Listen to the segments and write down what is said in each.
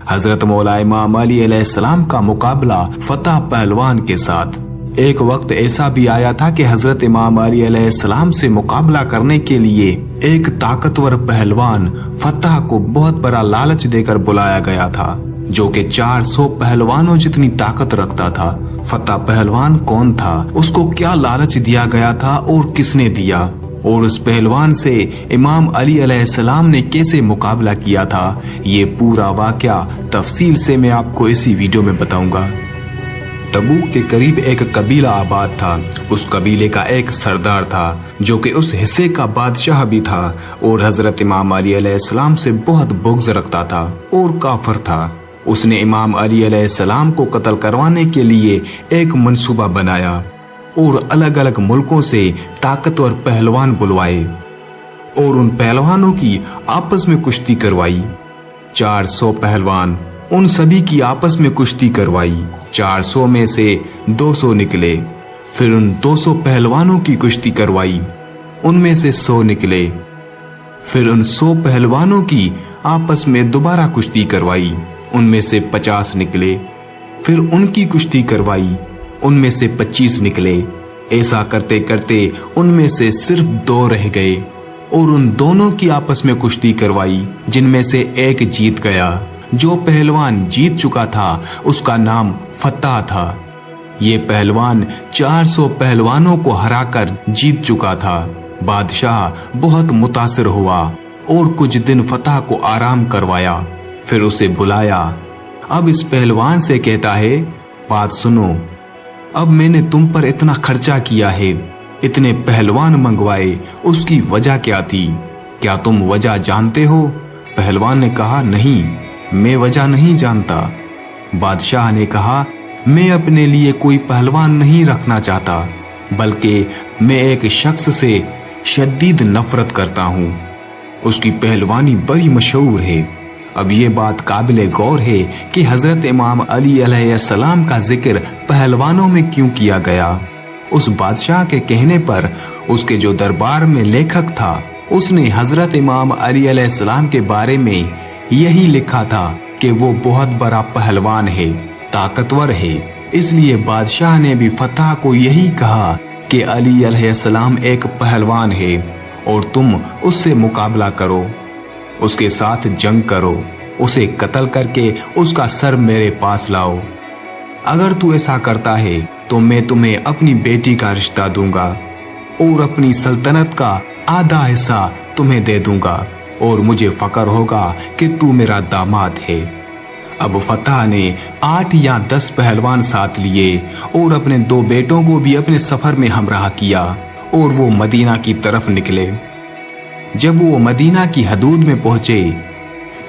हजरत मौला इमाम अली अलैहिस्सलाम का मुकाबला फतह पहलवान के साथ। एक वक्त ऐसा भी आया था कि हजरत इमाम अली अलैहिस्सलाम से मुकाबला करने के लिए एक ताकतवर पहलवान फतह को बहुत बड़ा लालच देकर बुलाया गया था, जो कि 400 पहलवानों जितनी ताकत रखता था। फतह पहलवान कौन था, उसको क्या लालच दिया गया था और किसने दिया, और उस पहलवान से इमाम अली अलैहिस्सलाम ने कैसे मुकाबला किया था, ये पूरा वाकया तफसील से मैं आपको इसी वीडियो में बताऊंगा। तबूक के करीब एक कबीला आबाद था। उस कबीले का एक सरदार था जो कि उस हिस्से का बादशाह भी था और हजरत इमाम अली अलैहिस्सलाम से बहुत बुग़्ज़ रखता था और काफिर था। उसने इमाम अली अलैहिस्सलाम को कत्ल करवाने के लिए एक मंसूबा बनाया और अलग अलग मुल्कों से ताकतवर पहलवान बुलवाए और उन पहलवानों की आपस में कुश्ती करवाई। 400 पहलवान, उन सभी की आपस में कुश्ती करवाई। 400 में से 200 निकले। फिर उन 200 पहलवानों की कुश्ती करवाई, उनमें से 100 निकले। फिर उन 100 पहलवानों की आपस में दोबारा कुश्ती करवाई, उनमें से 50 निकले। फिर उनकी कुश्ती करवाई, उनमें से 25 निकले। ऐसा करते करते उनमें से सिर्फ 2 रह गए और उन दोनों की आपस में कुश्ती करवाई, जिनमें से एक जीत गया। जो पहलवान जीत चुका था उसका नाम फतह था। ये पहलवान 400 पहलवानों को हराकर जीत चुका था। बादशाह बहुत मुतासिर हुआ और कुछ दिन फतह को आराम करवाया। फिर उसे बुलाया। अब इस पहलवान से कहता है, बात सुनो, अब मैंने तुम पर इतना खर्चा किया है, इतने पहलवान मंगवाए, उसकी वजह क्या थी? क्या तुम वजह जानते हो? पहलवान ने कहा, नहीं, मैं वजह नहीं जानता। बादशाह ने कहा, मैं अपने लिए कोई पहलवान नहीं रखना चाहता, बल्कि मैं एक शख्स से शदीद नफरत करता हूँ। उसकी पहलवानी बड़ी मशहूर है। अब ये बात काबिले गौर है कि हजरत इमाम अली अलैहिस्सलाम का जिक्र पहलवानों में क्यों किया गया। उस बादशाह के कहने पर उसके जो दरबार में लेखक था, उसने हजरत इमाम अली अलैहिस्सलाम के बारे में यही लिखा था कि वो बहुत बड़ा पहलवान है, ताकतवर है। इसलिए बादशाह ने भी फतह को यही कहा कि अली अलैहिस्सलाम एक पहलवान है और तुम उससे मुकाबला करो, उसके साथ जंग करो, उसे कत्ल करके उसका सर मेरे पास लाओ। अगर तू ऐसा करता है तो मैं तुम्हें अपनी बेटी का रिश्ता दूंगा और अपनी सल्तनत का आधा हिस्सा तुम्हें दे दूंगा और मुझे फक्र होगा कि तू मेरा दामाद है। अब फतह ने 8 या 10 पहलवान साथ लिए और अपने 2 बेटों को भी अपने सफर में हमराह किया और वो मदीना की तरफ निकले। जब वो मदीना की हदूद में पहुंचे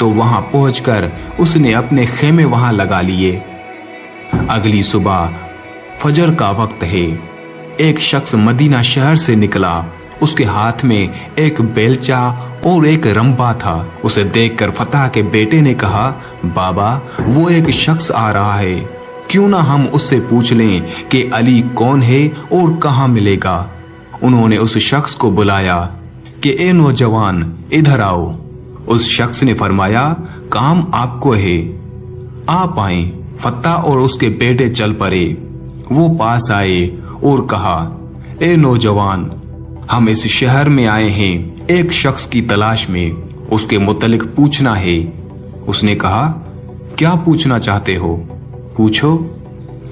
तो वहां पहुंचकर उसने अपने खेमे वहां लगा लिए। अगली सुबह फजर का वक्त है। एक शख्स मदीना शहर से निकला। उसके हाथ में एक बेलचा और एक रंबा था। उसे देखकर फतह के बेटे ने कहा, बाबा, वो एक शख्स आ रहा है, क्यों ना हम उससे पूछ लें कि अली कौन है और कहाँ मिलेगा। उन्होंने उस शख्स को बुलाया कि ए नौजवान, इधर आओ। उस शख्स ने फरमाया, काम आपको है, आप आए। फतह और उसके बेटे चल पड़े। वो पास आए और कहा, ए नौजवान, हम इस शहर में आए हैं एक शख्स की तलाश में, उसके मुतल्लिक पूछना है। उसने कहा, क्या पूछना चाहते हो? पूछो।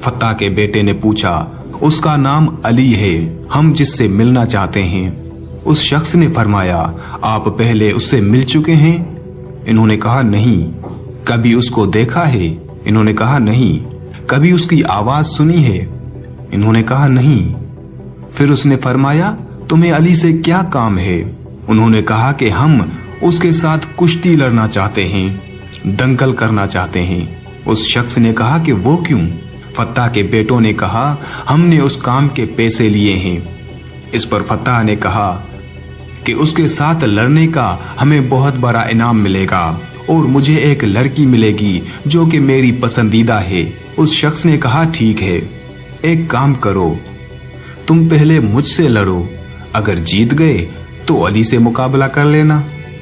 फतह के बेटे ने पूछा, उसका नाम अली है, हम जिससे मिलना चाहते हैं। उस शख्स ने फरमाया, आप पहले उससे मिल चुके हैं? इन्होंने कहा, नहीं। कभी उसको देखा है? इन्होंने कहा, नहीं। कभी उसकी आवाज सुनी है? इन्होंने कहा, नहीं। फिर उसने फरमाया, तुम्हें अली से क्या काम है? उन्होंने कहा कि हम उसके साथ कुश्ती लड़ना चाहते हैं, दंगल करना चाहते हैं। उस शख्स ने कहा कि वो क्यों? फतह के बेटों ने कहा, हमने उस काम के पैसे लिए हैं। इस पर फतह ने कहा कि उसके साथ लड़ने का हमें बहुत बड़ा इनाम मिलेगा और मुझे एक लड़की मिलेगी जो कि मेरी पसंदीदा है। उस शख्स ने कहा, ठीक है, एक काम करो, तुम पहले मुझसे लड़ो, अगर जीत गए तो अली से मुकाबला कर लेना।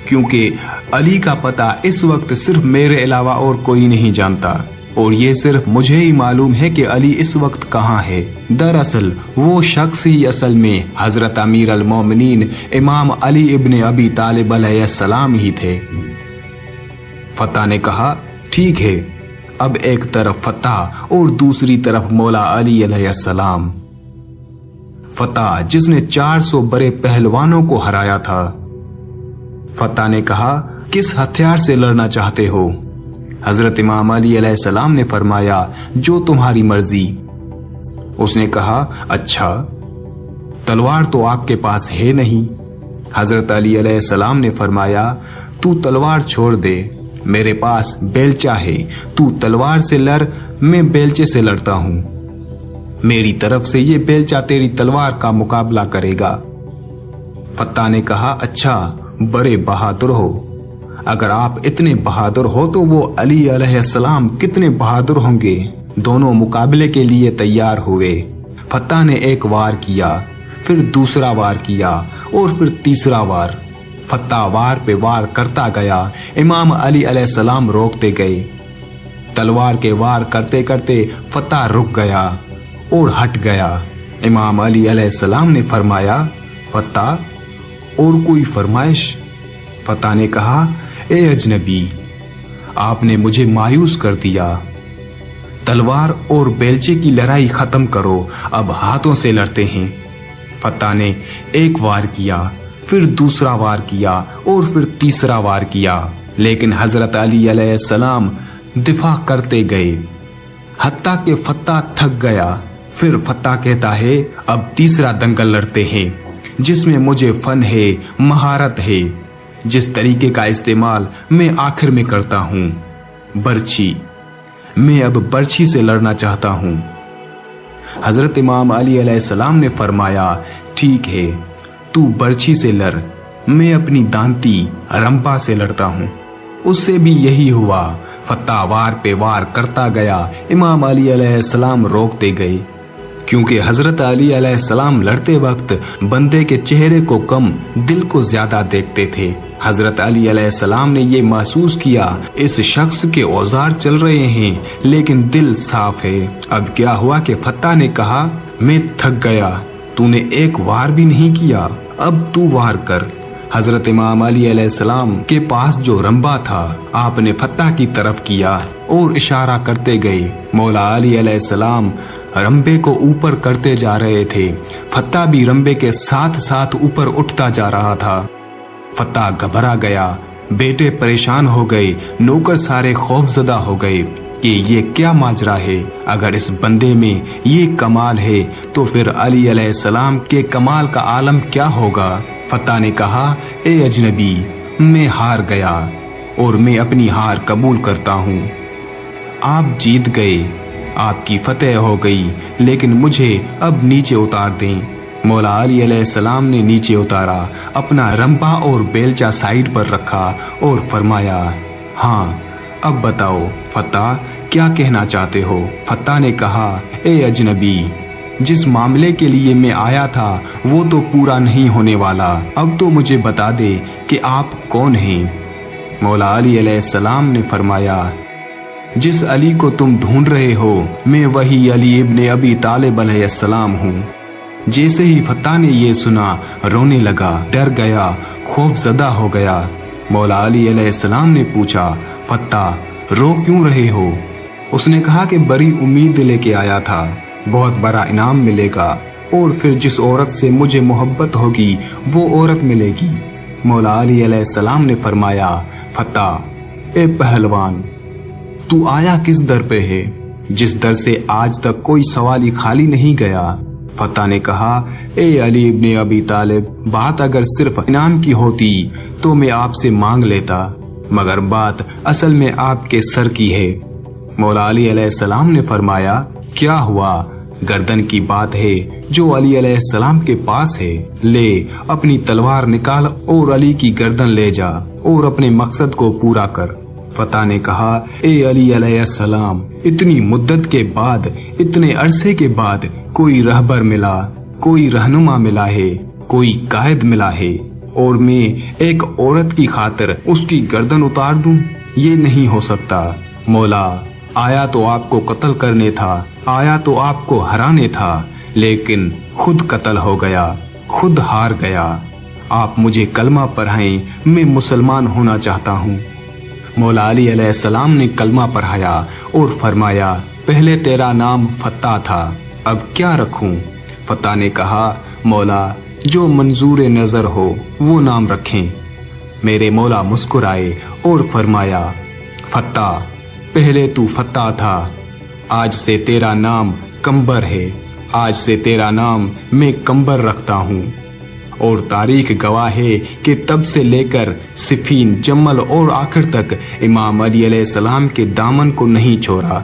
क्योंकि अली का पता इस वक्त सिर्फ मेरे अलावा और कोई नहीं जानता, और ये सिर्फ मुझे ही मालूम है कि अली इस वक्त कहाँ है। दरअसल वो शख्स ही असल में हजरत अमीर अल मोमिनीन इमाम अली इब्ने अबी तालिब अलैहिस्सलाम ही थे। फत्ता ने कहा, ठीक है, अब एक तरफ फत्ता और दूसरी तरफ मौला अली अलैहिस्सलाम। फत्ता जिसने 400 बड़े पहलवानों को हराया था। फत्ता ने कहा, किस हथियार से लड़ना चाहते हो? हजरत इमाम अली अलैहिस्सलाम ने फरमाया, जो तुम्हारी मर्जी। उसने कहा, अच्छा, तलवार तो आपके पास है नहीं। हजरत अली अलैहिस्सलाम ने फरमाया, तू तलवार छोड़ दे, मेरे पास बेलचा है, तू तलवार से लड़, मैं बेलचे से लड़ता हूं। मेरी तरफ से ये बेलचा तेरी तलवार का मुकाबला करेगा। फत्ता ने कहा, अच्छा, बड़े बहादुर हो। अगर आप इतने बहादुर हो तो वो अली अलैहिस्सलाम कितने बहादुर होंगे। दोनों मुकाबले के लिए तैयार हुए। फत्ता ने एक वार किया, फिर दूसरा वार किया और फिर तीसरा वार। फत्ता वार पे वार करता गया। इमाम अली अलैहिस्सलाम रोकते गए। तलवार के वार करते करते फत्ता रुक गया और हट गया। इमाम अली अलैहिस्सलाम ने फरमाया, फत्ता, और कोई फरमाइश? फत्ता ने कहा, ए अजनबी, आपने मुझे मायूस कर दिया। तलवार और बेलचे की लड़ाई खत्म करो, अब हाथों से लड़ते हैं। फत्ता ने एक वार किया, फिर दूसरा वार किया और फिर तीसरा वार किया, लेकिन हजरत अली अलैहिस्सलाम दिफा करते गए, हत्ता के फत्ता थक गया। फिर फत्ता कहता है, अब तीसरा दंगल लड़ते हैं, जिसमें मुझे फन है, महारत है, जिस तरीके का इस्तेमाल मैं आखिर में करता हूं, बर्छी। मैं अब बर्छी से लड़ना चाहता हूं। हजरत इमाम अली अलैहिस्सलाम ने फरमाया, ठीक है, तू बर्छी से लड़, मैं अपनी दांती रंपा से लड़ता हूं। उससे भी यही हुआ। फत्ता वार पे वार करता गया। इमाम अली अलैहिस्सलाम रोकते गए, क्योंकि हजरत अली अलैहिस्सलाम लड़ते वक्त बंदे के चेहरे को कम, दिल को ज्यादा देखते थे। हजरत अली अलैहिस्सलाम ने ये महसूस किया, इस शख्स के औजार चल रहे हैं लेकिन दिल साफ है। अब क्या हुआ कि फत्ता ने कहा, मैं थक गया, तूने एक वार भी नहीं किया, अब तू वार कर। हजरत इमाम अली अलैहिस्सलाम के पास जो रंबा था, आपने फत्ता की तरफ किया और इशारा करते गए। मौला अली अलैहिस्सलाम रंबे को ऊपर करते जा रहे थे। फत्ता भी रंबे के साथ साथ ऊपर उठता जा रहा था। फत्ता घबरा गया, बेटे परेशान हो गए, नौकर सारे खौफजदा हो गए कि ये क्या माजरा है। अगर इस बंदे में ये कमाल है तो फिर अली अलैहिस्सलाम के कमाल का आलम क्या होगा। फत्ता ने कहा, ए अजनबी, मैं हार गया और मैं अपनी हार कबूल करता हूँ। आप जीत गए, आपकी फतेह हो गई, लेकिन मुझे अब नीचे उतार दें। मौला अली अलैहिस्सलाम ने नीचे उतारा, अपना रंपा और बेलचा साइड पर रखा और फरमाया, हाँ, अब बताओ फत्ता, क्या कहना चाहते हो। फत्ता ने कहा, ए अजनबी, जिस मामले के लिए मैं आया था वो तो पूरा नहीं होने वाला, अब तो मुझे बता दे कि आप कौन हैं। मौला अली अलैहिस्सलाम ने फरमाया, जिस अली को तुम ढूंढ रहे हो, मैं वही अली इब्ने अबी तालिब अलैहिस्सलाम हूँ। जैसे ही फत्ता ने ये सुना, रोने लगा, डर गया, खौफजदा हो गया। मौला अली अलैहिस्सलाम ने पूछा, फत्ता, रो क्यों रहे हो? उसने कहा कि बड़ी उम्मीद लेके आया था, बहुत बड़ा इनाम मिलेगा और फिर जिस औरत से मुझे मोहब्बत होगी वो औरत मिलेगी। मौला अली अलैहिस्सलाम ने फरमाया, फत्ता, ए पहलवान, तू आया किस दर पे है, जिस दर से आज तक कोई सवाली खाली नहीं गया। फत्ता ने कहा, ए अली इब्ने अबी तालिब, बात अगर सिर्फ इनाम की होती तो मैं आपसे मांग लेता, मगर बात असल में आपके सर की है। मौला अली अलैहिस्सलाम ने फरमाया, क्या हुआ? गर्दन की बात है जो अली अलैहिस्सलाम के पास है, ले अपनी तलवार निकाल और अली की गर्दन ले जा और अपने मकसद को पूरा कर। फत्ता ने कहा, ए अली अलैहिस्सलाम, इतनी मुद्दत के बाद, इतने अरसे के बाद कोई रहबर मिला, कोई रहनुमा मिला है, कोई कायद मिला है, اور میں ایک عورت کی خاطر اس کی گردن اتار دوں؟ یہ نہیں ہو سکتا۔ مولا، آیا تو آپ کو قتل کرنے تھا، آیا تو آپ کو ہرانے تھا، لیکن خود قتل ہو گیا، خود ہار گیا۔ آپ مجھے کلمہ پڑھائیں، میں مسلمان ہونا چاہتا ہوں۔ مولا علی علیہ السلام نے کلمہ پڑھایا اور فرمایا، پہلے تیرا نام فتح تھا، اب کیا رکھوں؟ فتح نے کہا، مولا جو منظور نظر ہو وہ نام رکھیں۔ میرے مولا مسکرائے اور فرمایا، فتح، پہلے تو فتح تھا، آج سے تیرا نام کمبر ہے، آج سے تیرا نام میں کمبر رکھتا ہوں۔ اور تاریخ گواہ ہے کہ تب سے لے کر صفین، جمل اور آخر تک امام علی علیہ السلام کے دامن کو نہیں چھوڑا۔